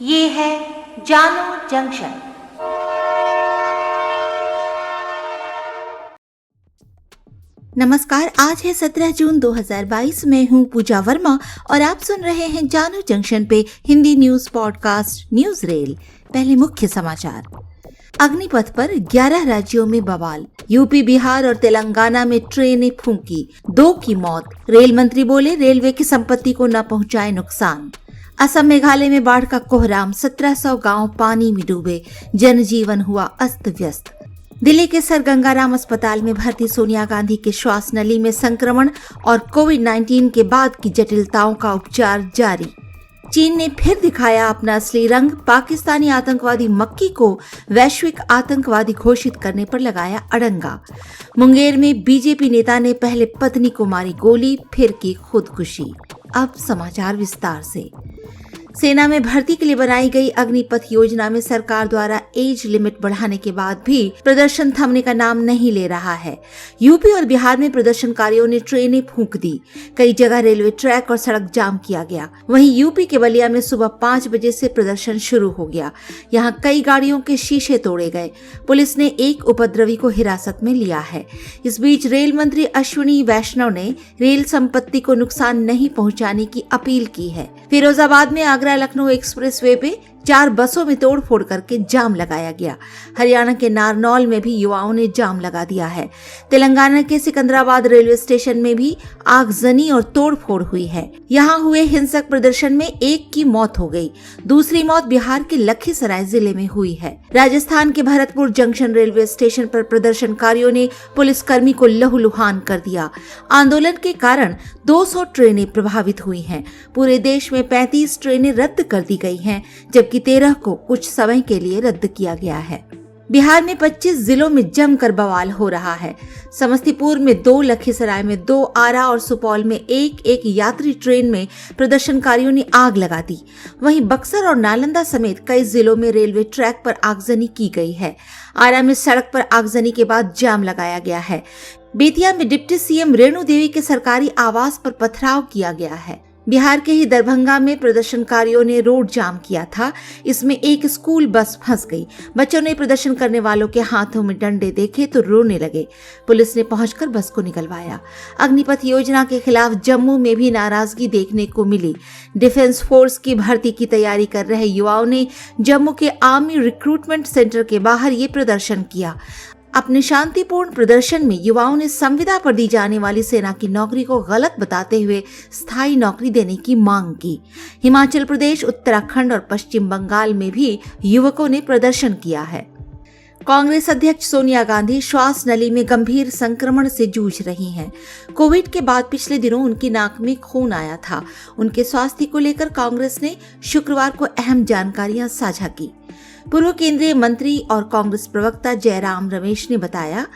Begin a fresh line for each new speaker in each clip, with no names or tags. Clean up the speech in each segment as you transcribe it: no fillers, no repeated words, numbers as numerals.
ये है जानो जंक्शन।
नमस्कार, आज है 17 जून 2022। मैं हूं पूजा वर्मा और आप सुन रहे हैं जानो जंक्शन पे Hindi news podcast news rail. पहले मुख्य समाचार। अग्निपथ पर 11 राज्यों में बवाल। यूपी, बिहार और तेलंगाना में ट्रेनें फूंकी, 2 की मौत। रेल मंत्री बोले रेलवे की संपत्ति को न पहुंचाए नुकसान। असम, मेघालय में बाढ़ का कोहराम, 1700 गांव पानी में डूबे, जनजीवन हुआ अस्त व्यस्त। दिल्ली के सर गंगाराम अस्पताल में भर्ती सोनिया गांधी के श्वास नली में संक्रमण और कोविड-19 के बाद की जटिलताओं का उपचार जारी। चीन ने फिर दिखाया अपना असली रंग, पाकिस्तानी आतंकवादी मक्की को वैश्विक आतंकवादी घोषित करने पर लगाया अड़ंगा। मुंगेर में बीजेपी नेता ने पहले पत्नी को मारी गोली, फिर की खुदकुशी। अब समाचार विस्तार से। सेना में भर्ती के लिए बनाई गई अग्निपथ योजना में सरकार द्वारा एज लिमिट बढ़ाने के बाद भी प्रदर्शन थमने का नाम नहीं ले रहा है। यूपी और बिहार में प्रदर्शनकारियों ने ट्रेनें फूंक दी, कई जगह रेलवे ट्रैक और सड़क जाम किया गया। वहीं यूपी के बलिया में सुबह 5 बजे से प्रदर्शन शुरू हो गया। यहाँ कई गाड़ियों के शीशे तोड़े गए। पुलिस ने एक उपद्रवी को हिरासत में लिया है। इस बीच रेल मंत्री अश्विनी वैष्णव ने रेल संपत्ति को नुकसान नहीं पहुँचाने की अपील की है। फिरोजाबाद में आगरा लखनऊ एक्सप्रेसवे पे 4 बसों में तोड़फोड़ करके जाम लगाया गया। हरियाणा के नारनौल में भी युवाओं ने जाम लगा दिया है। तेलंगाना के सिकंदराबाद रेलवे स्टेशन में भी आगजनी और तोड़फोड़ हुई है। यहाँ हुए हिंसक प्रदर्शन में 1 की मौत हो गई। दूसरी मौत बिहार के लखीसराय जिले में हुई है। राजस्थान के भरतपुर जंक्शन रेलवे स्टेशन पर प्रदर्शनकारियों ने पुलिसकर्मी को लहूलुहान कर दिया। आंदोलन के कारण 200 ट्रेनें प्रभावित हुई हैं। पूरे देश में 35 ट्रेनें रद्द कर दी गई हैं, जबकि 13 को कुछ समय के लिए रद्द किया गया है। बिहार में 25 जिलों में जमकर बवाल हो रहा है। समस्तीपुर में 2, लखीसराय में 2, आरा और सुपौल में एक यात्री ट्रेन में प्रदर्शनकारियों ने आग लगा दी। वहीं बक्सर और नालंदा समेत कई जिलों में रेलवे ट्रैक पर आगजनी की गई है। आरा में सड़क पर आगजनी के बाद जाम लगाया गया है। बेतिया में डिप्टी सीएम रेणु देवी के सरकारी आवास पर पथराव किया गया है। बिहार के ही दरभंगा में प्रदर्शनकारियों ने रोड जाम किया था। इसमें एक स्कूल बस फंस गई। बच्चों ने प्रदर्शन करने वालों के हाथों में डंडे देखे तो रोने लगे। पुलिस ने पहुंचकर बस को निकलवाया। अग्निपथ योजना के खिलाफ जम्मू में भी नाराजगी देखने को मिली। डिफेंस फोर्स की भर्ती की तैयारी कर रहे युवाओं ने जम्मू के आर्मी रिक्रूटमेंट सेंटर के बाहर ये प्रदर्शन किया। अपने शांतिपूर्ण प्रदर्शन में युवाओं ने संविदा पर दी जाने वाली सेना की नौकरी को गलत बताते हुए स्थायी नौकरी देने की मांग की। हिमाचल प्रदेश, उत्तराखंड और पश्चिम बंगाल में भी युवकों ने प्रदर्शन किया है। कांग्रेस अध्यक्ष सोनिया गांधी श्वास नली में गंभीर संक्रमण से जूझ रही हैं। कोविड के बाद पिछले दिनों उनकी नाक में खून आया था। उनके स्वास्थ्य को लेकर कांग्रेस ने शुक्रवार को अहम जानकारियां साझा की। पूर्व केंद्रीय मंत्री और कांग्रेस प्रवक्ता जयराम रमेश ने बताया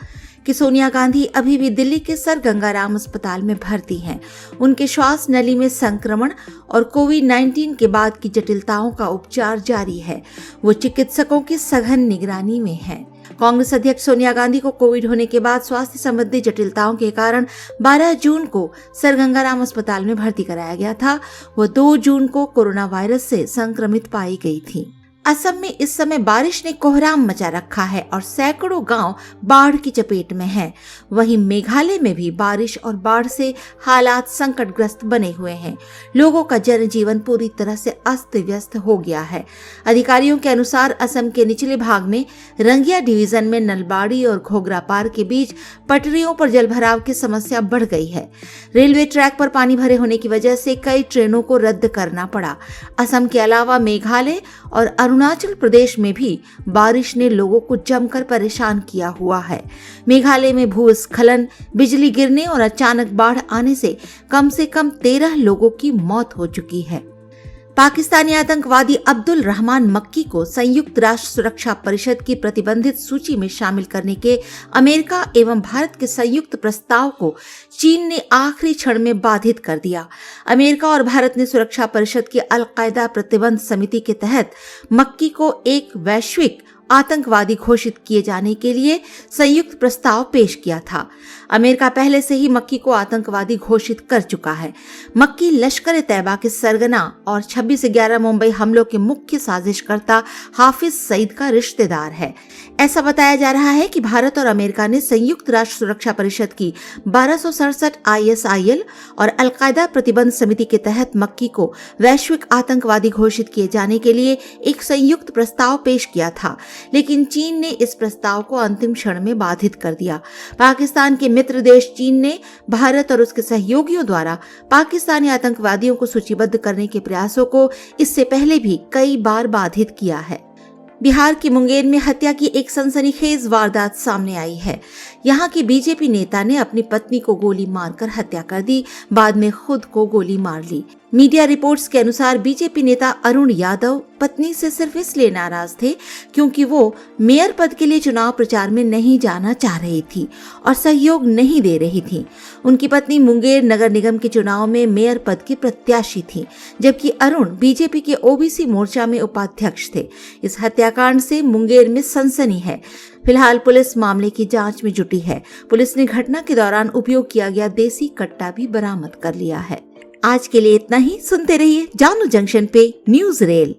कि सोनिया गांधी अभी भी दिल्ली के सर गंगाराम अस्पताल में भर्ती हैं। उनके श्वास नली में संक्रमण और कोविड-19 के बाद की जटिलताओं का उपचार जारी है। वो चिकित्सकों की सघन निगरानी में हैं। कांग्रेस अध्यक्ष सोनिया गांधी को कोविड होने के बाद स्वास्थ्य संबंधी जटिलताओं के कारण 12 जून को सर गंगाराम अस्पताल में भर्ती कराया गया था। वो 2 जून को कोरोना वायरस से संक्रमित पाई गई थी। असम में इस समय बारिश ने कोहराम मचा रखा है और सैकड़ों गांव बाढ़ की चपेट में हैं। वहीं मेघालय में भी बारिश और बाढ़ से हालात संकटग्रस्त बने हुए हैं। लोगों का जनजीवन पूरी तरह से अस्त व्यस्त हो गया है। अधिकारियों के अनुसार असम के निचले भाग में रंगिया डिवीजन में नलबाड़ी और घोगरापार के बीच पटरियों पर जलभराव की समस्या बढ़ गई है। रेलवे ट्रैक पर पानी भरे होने की वजह से कई ट्रेनों को रद्द करना पड़ा। असम के अलावा मेघालय और अरुणाचल प्रदेश में भी बारिश ने लोगों को जमकर परेशान किया हुआ है। मेघालय में भूस्खलन, बिजली गिरने और अचानक बाढ़ आने से कम 13 लोगों की मौत हो चुकी है। पाकिस्तानी आतंकवादी अब्दुल रहमान मक्की को संयुक्त राष्ट्र सुरक्षा परिषद की प्रतिबंधित सूची में शामिल करने के अमेरिका एवं भारत के संयुक्त प्रस्ताव को चीन ने आखिरी क्षण में बाधित कर दिया। अमेरिका और भारत ने सुरक्षा परिषद की अल कायदा प्रतिबंध समिति के तहत मक्की को एक वैश्विक आतंकवादी घोषित किए जाने के लिए संयुक्त प्रस्ताव पेश किया था। अमेरिका पहले से ही मक्की को आतंकवादी घोषित कर चुका है। मक्की लश्कर तैयबा के सरगना और 26/11 मुंबई हमलों के मुख्य साजिशकर्ता हाफिज सईद का रिश्तेदार है। ऐसा बताया जा रहा है कि भारत और अमेरिका ने संयुक्त राष्ट्र सुरक्षा परिषद की 1267 ISIL और अलकायदा प्रतिबंध समिति के तहत मक्की को वैश्विक आतंकवादी घोषित किए जाने के लिए एक संयुक्त प्रस्ताव पेश किया था, लेकिन चीन ने इस प्रस्ताव को अंतिम क्षण में बाधित कर दिया। पाकिस्तान के मित्र देश चीन ने भारत और उसके सहयोगियों द्वारा पाकिस्तानी आतंकवादियों को सूचीबद्ध करने के प्रयासों को इससे पहले भी कई बार बाधित किया है। बिहार के मुंगेर में हत्या की एक सनसनीखेज वारदात सामने आई है। यहाँ की बीजेपी नेता ने अपनी पत्नी को गोली मारकर हत्या कर दी, बाद में खुद को गोली मार ली। मीडिया रिपोर्ट्स के अनुसार बीजेपी नेता अरुण यादव पत्नी से सिर्फ इसलिए नाराज थे क्योंकि वो मेयर पद के लिए चुनाव प्रचार में नहीं जाना चाह रही थी और सहयोग नहीं दे रही थी। उनकी पत्नी मुंगेर नगर निगम के चुनाव में मेयर पद की प्रत्याशी थी, जबकि अरुण बीजेपी के ओबीसी मोर्चा में उपाध्यक्ष थे। इस हत्याकांड से मुंगेर में सनसनी है। फिलहाल पुलिस मामले की जांच में जुटी है। पुलिस ने घटना के दौरान उपयोग किया गया देसी कट्टा भी बरामद कर लिया है। आज के लिए इतना ही। सुनते रहिए जानू जंक्शन पे न्यूज रेल।